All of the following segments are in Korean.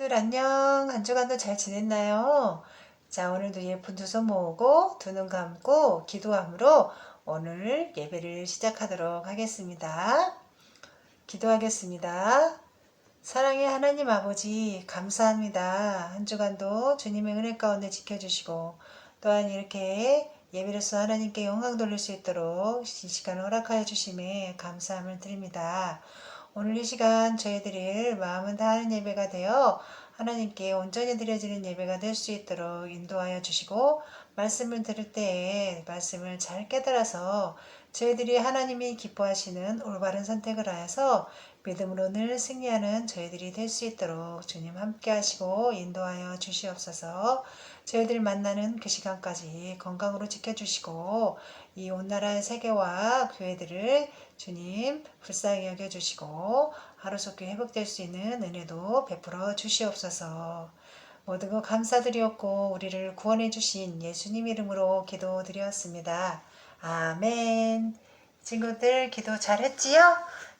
친구들 안녕. 한 주간도 잘 지냈나요? 자, 오늘도 예쁜 두 손 모으고 두 눈 감고 기도함으로 오늘 예배를 시작하도록 하겠습니다. 기도하겠습니다. 사랑의 하나님 아버지 감사합니다. 한 주간도 주님의 은혜 가운데 지켜주시고 또한 이렇게 예배로서 하나님께 영광 돌릴 수 있도록 이 시간을 허락하여 주심에 감사함을 드립니다. 오늘 이 시간 저희들이 마음은 다하는 예배가 되어 하나님께 온전히 드려지는 예배가 될 수 있도록 인도하여 주시고 말씀을 들을 때에 말씀을 잘 깨달아서 저희들이 하나님이 기뻐하시는 올바른 선택을 하여서 믿음으로 늘 승리하는 저희들이 될 수 있도록 주님 함께 하시고 인도하여 주시옵소서. 저희들 만나는 그 시간까지 건강으로 지켜주시고 이 온 나라의 세계와 교회들을 주님 불쌍히 여겨주시고 하루속히 회복될 수 있는 은혜도 베풀어 주시옵소서. 모든 것 감사드리었고 우리를 구원해 주신 예수님 이름으로 기도드렸습니다. 아멘. 친구들 기도 잘했지요?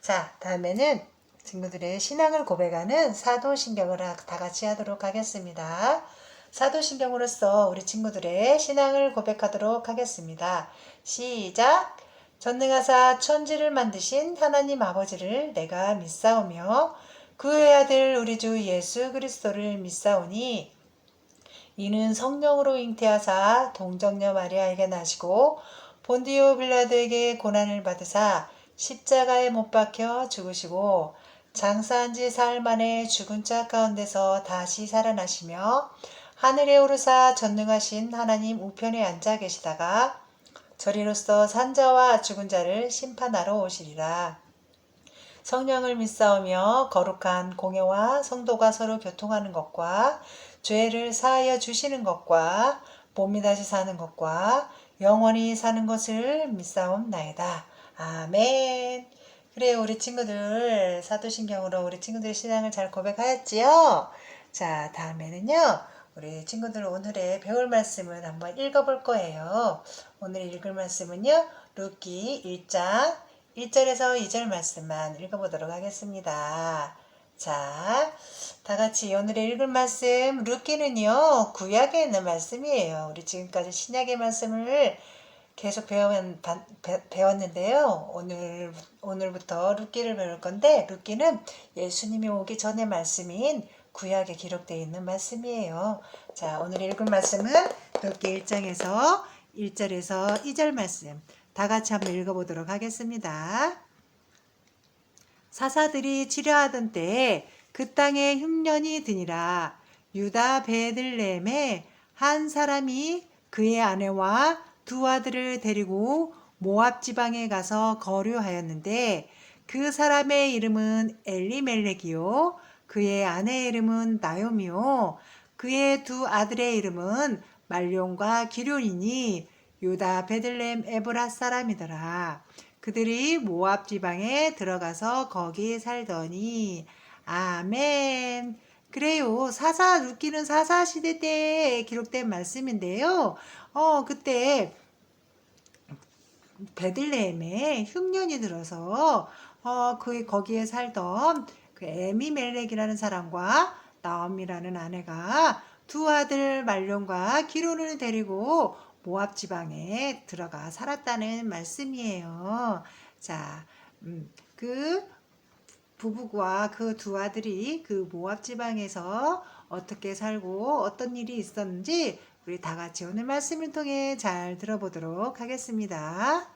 자, 다음에는 친구들의 신앙을 고백하는 사도신경을 다 같이 하도록 하겠습니다. 사도신경으로서 우리 친구들의 신앙을 고백하도록 하겠습니다. 시작! 전능하사 천지를 만드신 하나님 아버지를 내가 믿사오며 그의 아들 우리 주 예수 그리스도를 믿사오니 이는 성령으로 잉태하사 동정녀 마리아에게 나시고 본디오 빌라도에게 고난을 받으사 십자가에 못 박혀 죽으시고 장사한 지 사흘 만에 죽은 자 가운데서 다시 살아나시며 하늘에 오르사 전능하신 하나님 우편에 앉아 계시다가 저리로서 산자와 죽은 자를 심판하러 오시리라. 성령을 믿사오며 거룩한 공예와 성도가 서로 교통하는 것과 죄를 사하여 주시는 것과 몸이 다시 사는 것과 영원히 사는 것을 믿사옵나이다. 아멘. 그래, 우리 친구들 사도신경으로 우리 친구들 신앙을 잘 고백하였지요? 자, 다음에는요 우리 친구들 오늘의 배울 말씀을 한번 읽어볼 거예요. 오늘 읽을 말씀은요 룻기 1장 1절에서 2절 말씀만 읽어보도록 하겠습니다. 자, 다 같이 오늘의 읽을 말씀 룻기는요 구약에 있는 말씀이에요. 우리 지금까지 신약의 말씀을 계속 배웠는데요. 오늘부터 룻기를 배울 건데 룻기는 예수님이 오기 전의 말씀인 구약에 기록되어 있는 말씀이에요. 자, 오늘 읽은 말씀은 룻기 1장에서 1절에서 2절 말씀 다 같이 한번 읽어보도록 하겠습니다. 사사들이 치려하던 때에 그 땅에 흉년이 드니라. 유다 베들레헴에 한 사람이 그의 아내와 두 아들을 데리고 모압 지방에 가서 거류하였는데 그 사람의 이름은 엘리멜렉이요 그의 아내의 이름은 나요미요 그의 두 아들의 이름은 말룡과 기럯이니 유다 베들레헴 에브라 사람이더라. 그들이 모압 지방에 들어가서 거기 살더니 아멘. 그래요. 룻기는 사사 시대 때 기록된 말씀인데요. 그때 베들레헴에 흉년이 들어서 거기에 살던 그 에미멜렉이라는 사람과 나옴이라는 아내가 두 아들 말룡과 기럯을 데리고 모압 지방에 들어가 살았다는 말씀이에요. 자, 그 부부와 그 두 아들이 그 모압 지방에서 어떻게 살고 어떤 일이 있었는지 우리 다 같이 오늘 말씀을 통해 잘 들어보도록 하겠습니다.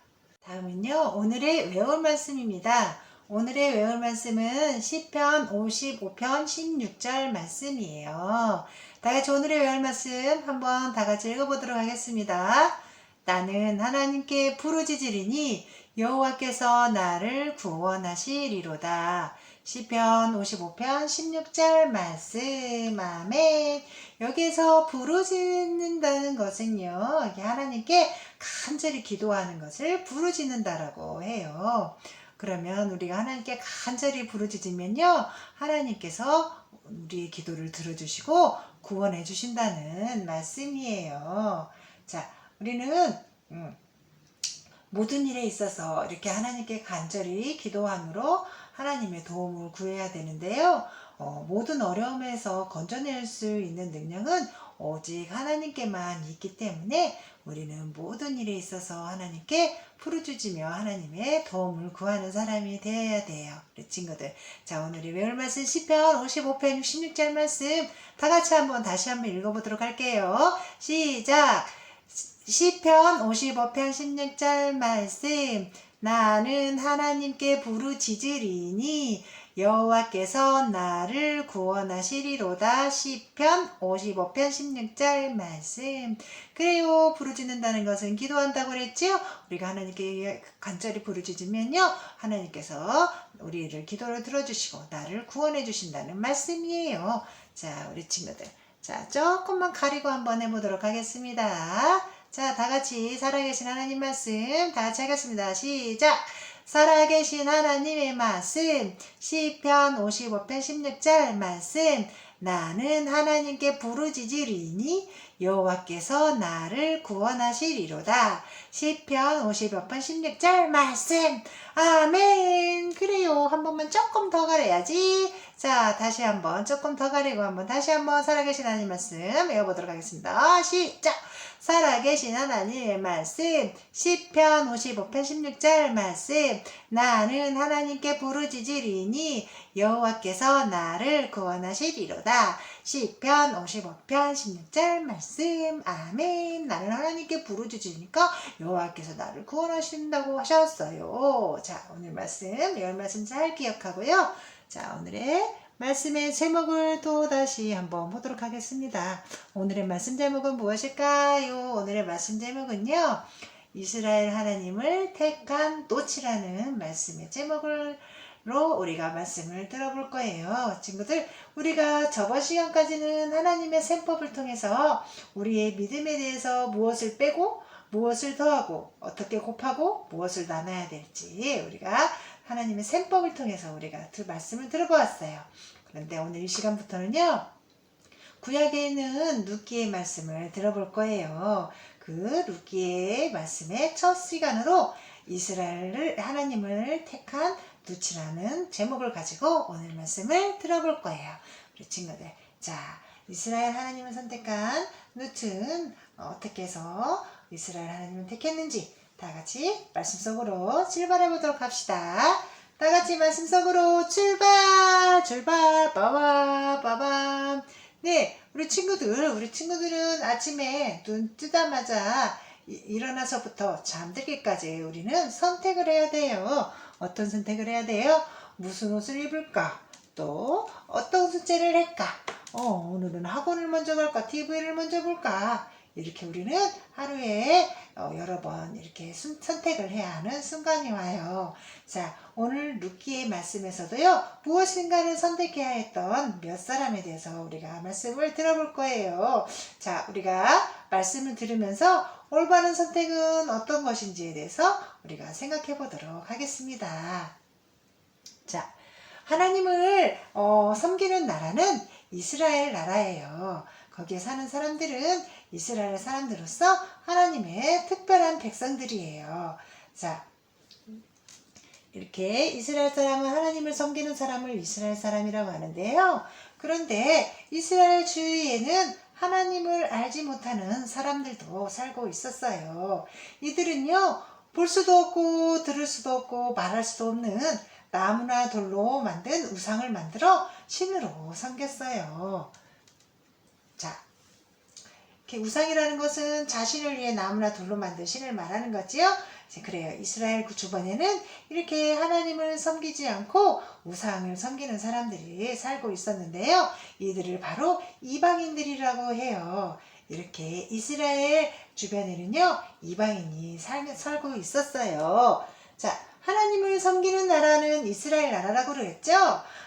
다음은요, 오늘의 외울 말씀입니다. 오늘의 외울 말씀은 시편 55편 16절 말씀이에요. 다 같이 오늘의 외울 말씀 한번 다 같이 읽어보도록 하겠습니다. 나는 하나님께 부르짖으리니 여호와께서 나를 구원하시리로다. 시편 55편 16절 말씀. 아멘. 여기에서 부르짖는다는 것은요, 이게 하나님께 간절히 기도하는 것을 부르짖는다라고 해요. 그러면 우리가 하나님께 간절히 부르짖으면요, 하나님께서 우리의 기도를 들어주시고 구원해 주신다는 말씀이에요. 자, 우리는 모든 일에 있어서 이렇게 하나님께 간절히 기도함으로 하나님의 도움을 구해야 되는데요. 모든 어려움에서 건져낼 수 있는 능력은 오직 하나님께만 있기 때문에 우리는 모든 일에 있어서 하나님께 부르짖으며 하나님의 도움을 구하는 사람이 되어야 돼요. 우리 친구들, 자, 오늘의 외울 말씀 시편 55편 66절 말씀 다 같이 다시 한번 읽어보도록 할게요. 시작! 시편 55편 16절 말씀, 나는 하나님께 부르짖으리니 여호와께서 나를 구원하시리로다. 시편 55편 16절 말씀. 그래요, 부르짖는다는 것은 기도한다고 그랬죠? 우리가 하나님께 간절히 부르짖으면요, 하나님께서 우리를 기도를 들어주시고 나를 구원해 주신다는 말씀이에요. 자, 우리 친구들, 자, 조금만 가리고 한번 해보도록 하겠습니다. 자, 다 같이 살아계신 하나님 말씀 다 같이 하겠습니다. 시작! 살아계신 하나님의 말씀, 시편 55편 16절 말씀, 나는 하나님께 부르짖으리니 여호와께서 나를 구원하시리로다. 시편 55편 16절 말씀. 아멘. 그래요, 한 번만 조금 더 가려야지. 자, 다시 한번 조금 더 가리고 다시 한번 살아계신 하나님 말씀 외워보도록 하겠습니다. 시작! 살아계신 하나님의 말씀, 시편 55편 16절 말씀, 나는 하나님께 부르짖으리니 여호와께서 나를 구원하시리로다. 시편 55편 16절 말씀. 아멘. 나는 하나님께 부르짖으니까 여호와께서 나를 구원하신다고 하셨어요. 자, 오늘 말씀 잘 기억하고요. 자, 오늘의 말씀의 제목을 또 다시 한번 보도록 하겠습니다. 오늘의 말씀 제목은 무엇일까요? 오늘의 말씀 제목은요, 이스라엘 하나님을 택한 노치라는 말씀의 제목으로 우리가 말씀을 들어볼 거예요. 친구들, 우리가 저번 시간까지는 하나님의 셈법을 통해서 우리의 믿음에 대해서 무엇을 빼고 무엇을 더하고 어떻게 곱하고 무엇을 나눠야 될지 우리가 하나님의 셈법을 통해서 우리가 말씀을 들어보았어요. 그런데 오늘 이 시간부터는요, 구약에 있는 룻기의 말씀을 들어볼 거예요. 그 룻기의 말씀의 첫 시간으로 이스라엘을 하나님을 택한 룻이라는 제목을 가지고 오늘 말씀을 들어볼 거예요. 우리 친구들, 자, 이스라엘 하나님을 선택한 룻은 어떻게 해서 이스라엘 하나님을 택했는지 다 같이 말씀 속으로 출발해 보도록 합시다. 다 같이 말씀 속으로 출발! 빠밤! 네, 우리 친구들은 아침에 눈 뜨자마자 일어나서부터 잠들기까지 우리는 선택을 해야 돼요. 어떤 선택을 해야 돼요? 무슨 옷을 입을까? 또 어떤 숙제를 할까? 오늘은 학원을 먼저 갈까? TV를 먼저 볼까? 이렇게 우리는 하루에 여러 번 이렇게 선택을 해야 하는 순간이 와요. 자, 오늘 룻기의 말씀에서도요, 무엇인가를 선택해야 했던 몇 사람에 대해서 우리가 말씀을 들어볼 거예요. 자, 우리가 말씀을 들으면서 올바른 선택은 어떤 것인지에 대해서 우리가 생각해 보도록 하겠습니다. 자, 하나님을 섬기는 나라는 이스라엘 나라예요. 거기에 사는 사람들은 이스라엘 사람들로서 하나님의 특별한 백성들이에요. 자, 이렇게 이스라엘 사람은 하나님을 섬기는 사람을 이스라엘 사람이라고 하는데요. 그런데 이스라엘 주위에는 하나님을 알지 못하는 사람들도 살고 있었어요. 이들은요, 볼 수도 없고 들을 수도 없고 말할 수도 없는 나무나 돌로 만든 우상을 만들어 신으로 섬겼어요. 자, 이렇게 우상이라는 것은 자신을 위해 나무나 돌로 만든 신을 말하는 거지요. 그래요. 이스라엘 주변에는 이렇게 하나님을 섬기지 않고 우상을 섬기는 사람들이 살고 있었는데요. 이들을 바로 이방인들이라고 해요. 이렇게 이스라엘 주변에는요, 이방인이 살고 있었어요. 자, 하나님을 섬기는 나라는 이스라엘 나라라고 그랬죠.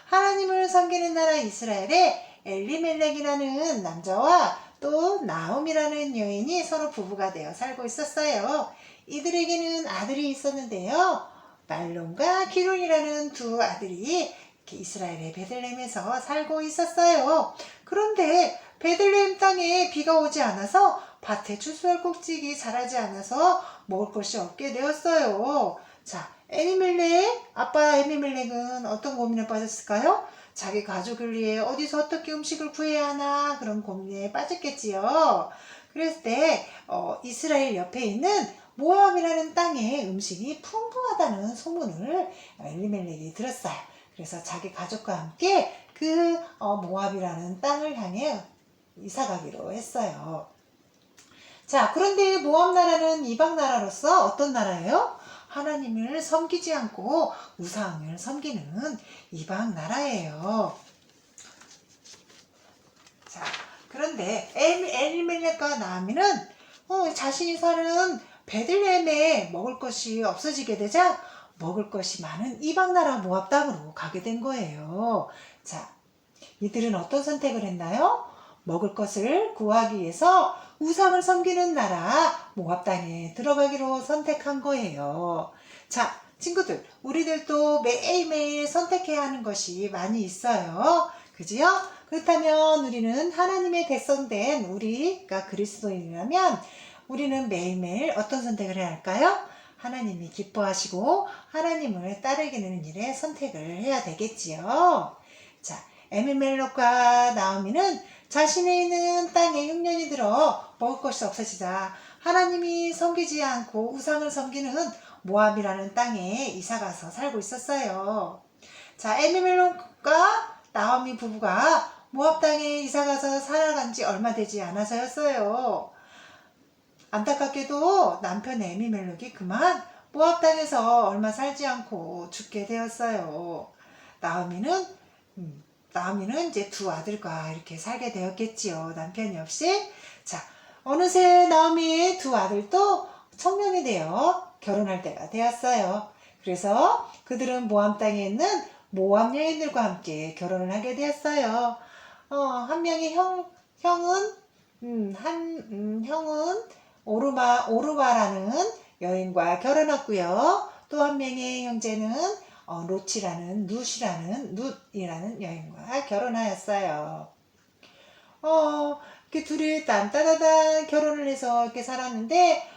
하나님을 섬기는 나라 이스라엘에 엘리멜렉이라는 남자와 또 나옴이라는 여인이 서로 부부가 되어 살고 있었어요. 이들에게는 아들이 있었는데요. 말론과 기론이라는 두 아들이 이스라엘의 베들레헴에서 살고 있었어요. 그런데 베들레헴 땅에 비가 오지 않아서 밭에 추수할 곡식이 자라지 않아서 먹을 것이 없게 되었어요. 자, 아빠 엘리멜렉은 어떤 고민에 빠졌을까요? 자기 가족을 위해 어디서 어떻게 음식을 구해야 하나 그런 고민에 빠졌겠지요. 그랬을 때 이스라엘 옆에 있는 모압이라는 땅에 음식이 풍부하다는 소문을 엘리멜렉이 들었어요. 그래서 자기 가족과 함께 그 모압이라는 땅을 향해 이사 가기로 했어요. 자, 그런데 모압 나라는 이방 나라로서 어떤 나라예요? 하나님을 섬기지 않고 우상을 섬기는 이방 나라예요. 자, 그런데 엘리멜렉과 나아미는 자신이 사는 베들레헴에 먹을 것이 없어지게 되자 먹을 것이 많은 이방 나라 모압 땅으로 가게 된 거예요. 자, 이들은 어떤 선택을 했나요? 먹을 것을 구하기 위해서 우상을 섬기는 나라 모압 땅에 들어가기로 선택한 거예요. 자, 친구들, 우리들도 매일매일 선택해야 하는 것이 많이 있어요. 그지요? 그렇다면 우리는 하나님의 백성된 우리가 그리스도인이라면 우리는 매일매일 어떤 선택을 해야 할까요? 하나님이 기뻐하시고 하나님을 따르기는 일에 선택을 해야 되겠지요. 자, 에미멜록과 나오미는 자신의 있는 땅에 흉년이 들어 먹을 것이 없어지자 하나님이 섬기지 않고 우상을 섬기는 모압이라는 땅에 이사가서 살고 있었어요. 자, 에미멜록과 나오미 부부가 모압 땅에 이사가서 살아간 지 얼마 되지 않아서였어요. 안타깝게도 남편 에미멜록이 그만 모압 땅에서 얼마 살지 않고 죽게 되었어요. 나오미는 이제 두 아들과 이렇게 살게 되었겠지요. 남편이 없이. 자, 어느새 나오미의 두 아들도 청년이 되어 결혼할 때가 되었어요. 그래서 그들은 모압 땅에 있는 모압 여인들과 함께 결혼을 하게 되었어요. 한 명의 형은 오르바라는 여인과 결혼했고요. 또 한 명의 형제는 룻이라는 여인과 결혼하였어요. 이렇게 둘이 딴따다단 결혼을 해서 이렇게 살았는데,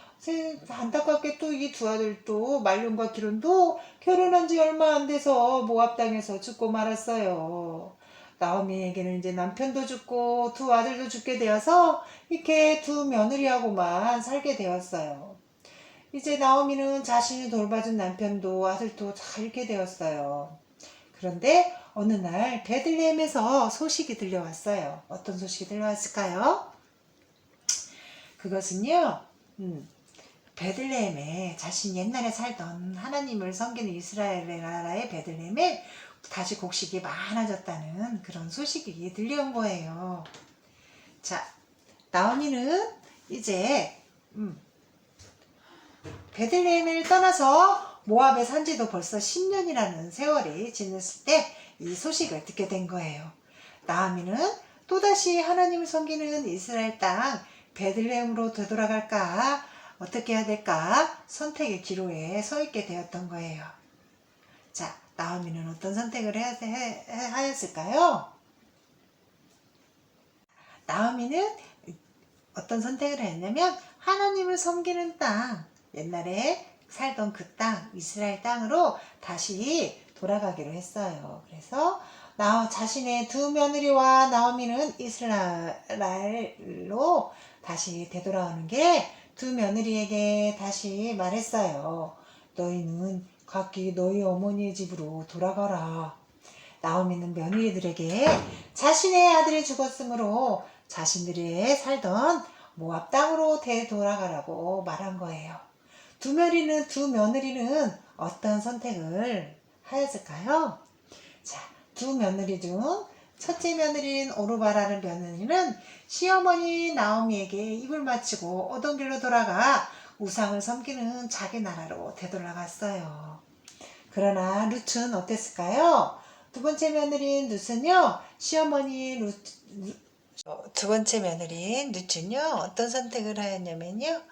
안타깝게 또 이 두 아들도 말론과 기론도 결혼한 지 얼마 안 돼서 모압 땅에서 죽고 말았어요. 나오미에게는 이제 남편도 죽고 두 아들도 죽게 되어서 이렇게 두 며느리하고만 살게 되었어요. 이제 나오미는 자신이 돌봐준 남편도 아들도 다 잃게 되었어요. 그런데 어느 날 베들레헴에서 소식이 들려왔어요. 어떤 소식이 들려왔을까요? 그것은요, 베들레헴에 자신 옛날에 살던 하나님을 섬기는 이스라엘 나라의 베들레헴에 다시 곡식이 많아졌다는 그런 소식이 들려온 거예요. 자, 나오미는 이제 베들레헴을 떠나서 모압에 산 지도 벌써 10년이라는 세월이 지났을 때 이 소식을 듣게 된 거예요. 나오미는 또다시 하나님을 섬기는 이스라엘 땅 베들레헴으로 되돌아갈까 어떻게 해야 될까 선택의 기로에 서 있게 되었던 거예요. 자, 나오미는 어떤 선택을 하였을까요? 나오미는 어떤 선택을 했냐면 하나님을 섬기는 땅, 옛날에 살던 그 땅, 이스라엘 땅으로 다시 돌아가기로 했어요. 그래서 자신의 두 며느리와 나오미는 이스라엘로 다시 되돌아오는 게 두 며느리에게 다시 말했어요. 너희는 각기 너희 어머니의 집으로 돌아가라. 나오미는 며느리들에게 자신의 아들이 죽었으므로 자신들이 살던 모압 땅으로 되돌아가라고 말한 거예요. 두 며느리는 어떤 선택을 하였을까요? 자, 두 며느리 중 첫째 며느리인 오르바라는 며느리는 시어머니 나오미에게 입을 맞추고 오던 길로 돌아가 우상을 섬기는 자기 나라로 되돌아갔어요. 그러나 룻은 어땠을까요? 두 번째 며느리인 룻은요, 두 번째 며느리인 룻은요, 어떤 선택을 하였냐면요,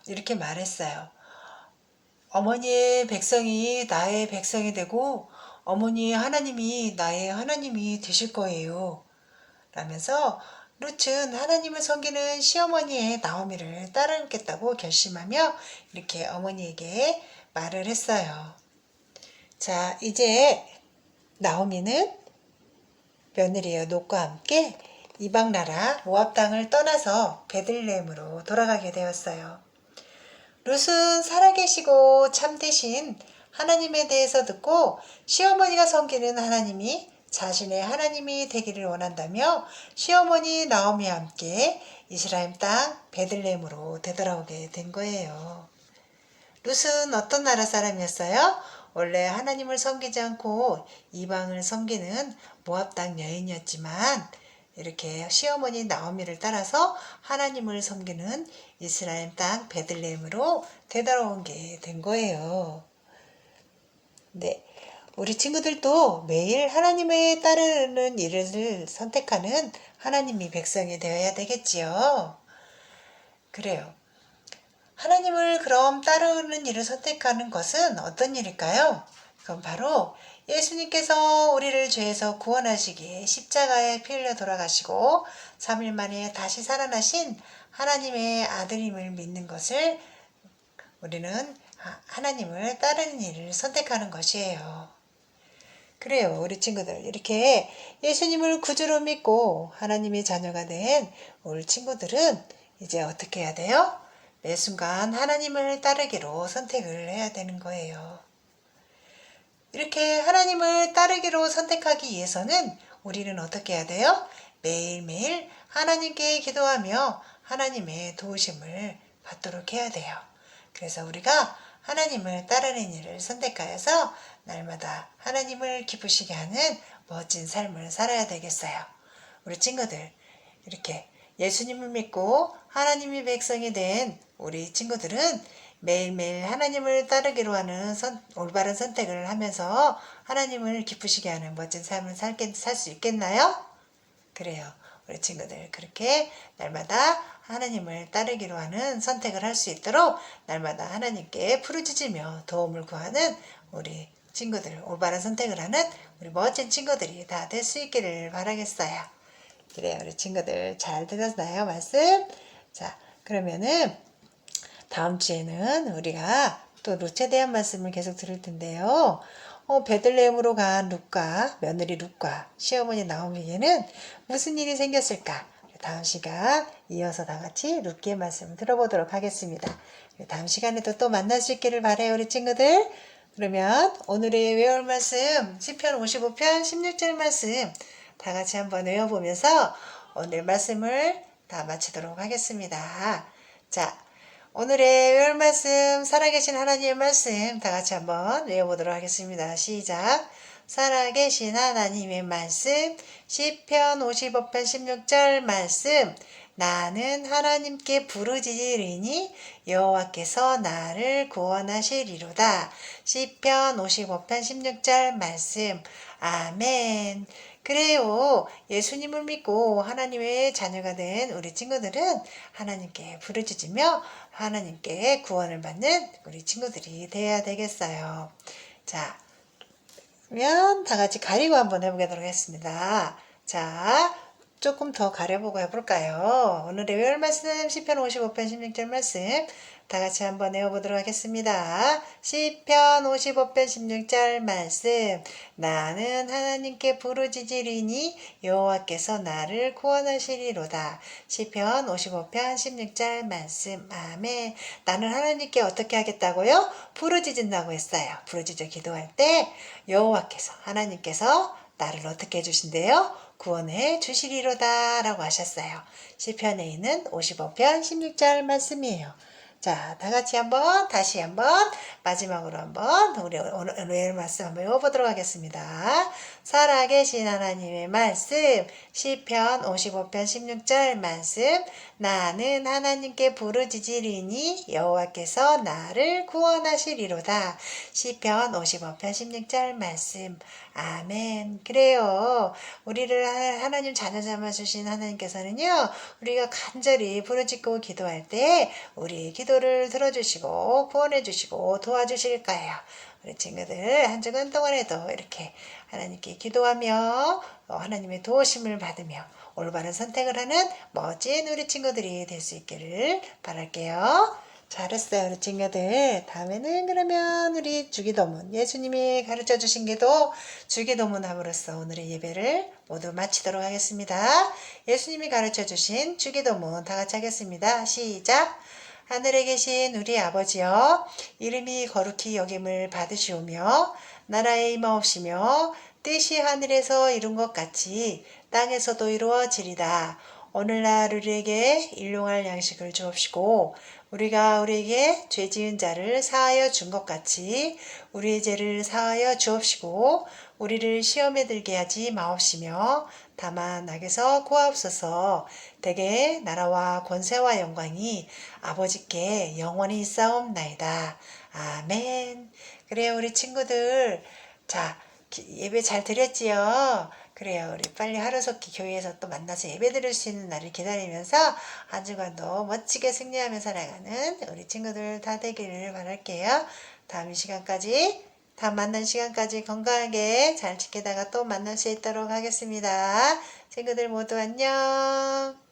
이렇게 말했어요. 어머니의 백성이 나의 백성이 되고 어머니의 하나님이 나의 하나님이 되실 거예요. 라면서 룻은 하나님을 섬기는 시어머니의 나오미를 따르겠다고 결심하며 이렇게 어머니에게 말을 했어요. 자, 이제 나오미는 며느리여 롯과 함께 이방 나라 모압 땅을 떠나서 베들레헴으로 돌아가게 되었어요. 룻은 살아계시고 참되신 하나님에 대해서 듣고 시어머니가 섬기는 하나님이 자신의 하나님이 되기를 원한다며 시어머니 나오미와 함께 이스라엘 땅 베들레헴으로 되돌아오게 된 거예요. 룻은 어떤 나라 사람이었어요? 원래 하나님을 섬기지 않고 이방을 섬기는 모압 땅 여인이었지만 이렇게 시어머니 나오미를 따라서 하나님을 섬기는 이스라엘 땅 베들레헴으로 되돌아온 게 된 거예요. 네, 우리 친구들도 매일 하나님의 따르는 일을 선택하는 하나님이 백성이 되어야 되겠지요. 그래요. 하나님을 그럼 따르는 일을 선택하는 것은 어떤 일일까요? 그건 바로 예수님께서 우리를 죄에서 구원하시기에 십자가에 피 흘려 돌아가시고 3일 만에 다시 살아나신 하나님의 아들임을 믿는 것을 우리는 하나님을 따르는 일을 선택하는 것이에요. 그래요, 우리 친구들. 이렇게 예수님을 구주로 믿고 하나님의 자녀가 된 우리 친구들은 이제 어떻게 해야 돼요? 매 순간 하나님을 따르기로 선택을 해야 되는 거예요. 이렇게 하나님을 따르기로 선택하기 위해서는 우리는 어떻게 해야 돼요? 매일매일 하나님께 기도하며 하나님의 도우심을 받도록 해야 돼요. 그래서 우리가 하나님을 따르는 일을 선택하여서 날마다 하나님을 기쁘시게 하는 멋진 삶을 살아야 되겠어요. 우리 친구들, 이렇게 예수님을 믿고 하나님의 백성이 된 우리 친구들은 매일매일 하나님을 따르기로 하는 올바른 선택을 하면서 하나님을 기쁘시게 하는 멋진 삶을 살 수 있겠나요? 그래요. 우리 친구들 그렇게 날마다 하나님을 따르기로 하는 선택을 할 수 있도록 날마다 하나님께 부르짖으며 도움을 구하는 우리 친구들, 올바른 선택을 하는 우리 멋진 친구들이 다 될 수 있기를 바라겠어요. 그래요. 우리 친구들 잘 들었나요? 말씀? 자, 그러면은 다음 주에는 우리가 또 룻에 대한 말씀을 계속 들을 텐데요. 베들레헴으로 간 룻과 며느리 룻과 시어머니 나오미에게는 무슨 일이 생겼을까? 다음 시간 이어서 다 같이 룻기의 말씀을 들어보도록 하겠습니다. 다음 시간에도 또 만날 수 있기를 바라요, 우리 친구들. 그러면 오늘의 외울 말씀 시편 55편 16절 말씀 다 같이 한번 외워보면서 오늘 말씀을 다 마치도록 하겠습니다. 자, 오늘의 외울 말씀, 살아계신 하나님의 말씀 다 같이 한번 외워보도록 하겠습니다. 시작. 살아계신 하나님의 말씀, 시편 55편 16절 말씀. 나는 하나님께 부르짖으리니 여호와께서 나를 구원하시리로다. 시편 55편 16절 말씀. 아멘. 그래요. 예수님을 믿고 하나님의 자녀가 된 우리 친구들은 하나님께 부르짖으며 하나님께 구원을 받는 우리 친구들이 돼야 되겠어요. 자, 그러면 다 같이 가리고 한번 해보도록 하겠습니다. 자, 조금 더 가려보고 해볼까요? 오늘의 외울 말씀 시편 55편 16절 말씀 다 같이 한번 외워보도록 하겠습니다. 시편 55편 16절 말씀. 나는 하나님께 부르짖으리니 여호와께서 나를 구원하시리로다. 시편 55편 16절 말씀. 아멘. 나는 하나님께 어떻게 하겠다고요? 부르짖는다고 했어요. 부르짖어 기도할 때 여호와께서 하나님께서 나를 어떻게 해주신대요? 구원해 주시리로다 라고 하셨어요. 시편에 있는 55편 16절 말씀이에요. 자, 다 같이 다시 한번 마지막으로 한번 우리 오늘 말씀 한번 외워보도록 하겠습니다. 살아계신 하나님의 말씀 시편 55편 16절 말씀. 나는 하나님께 부르짖으리니 여호와께서 나를 구원하시리로다. 시편 55편 16절 말씀. 아멘. 그래요. 우리를 하나님 자녀 삼아주신 하나님께서는요, 우리가 간절히 부르짖고 기도할 때 우리 기도를 들어주시고 구원해주시고 도와주실 거예요. 우리 친구들 한 주간 동안에도 이렇게 하나님께 기도하며 하나님의 도우심을 받으며 올바른 선택을 하는 멋진 우리 친구들이 될 수 있기를 바랄게요. 잘했어요, 우리 친구들. 다음에는 그러면 우리 주기도문, 예수님이 가르쳐 주신 기도 주기도문 함으로써 오늘의 예배를 모두 마치도록 하겠습니다. 예수님이 가르쳐 주신 주기도문 다 같이 하겠습니다. 시작! 하늘에 계신 우리 아버지여, 이름이 거룩히 여김을 받으시오며 나라의 임하옵시며 뜻이 하늘에서 이룬 것 같이 땅에서도 이루어지리다. 오늘날 우리에게 일용할 양식을 주옵시고 우리가 우리에게 죄 지은 자를 사하여 준 것 같이 우리의 죄를 사하여 주옵시고 우리를 시험에 들게 하지 마옵시며 다만 악에서 구하옵소서. 대개 나라와 권세와 영광이 아버지께 영원히 있사옵나이다. 아멘. 그래요, 우리 친구들. 자, 예배 잘 드렸지요? 그래요. 우리 빨리 하루속히 교회에서 또 만나서 예배 드릴 수 있는 날을 기다리면서 한 주간도 멋지게 승리하며 살아가는 우리 친구들 다 되기를 바랄게요. 다음 만난 시간까지 건강하게 잘 지키다가 또 만날 수 있도록 하겠습니다. 친구들 모두 안녕.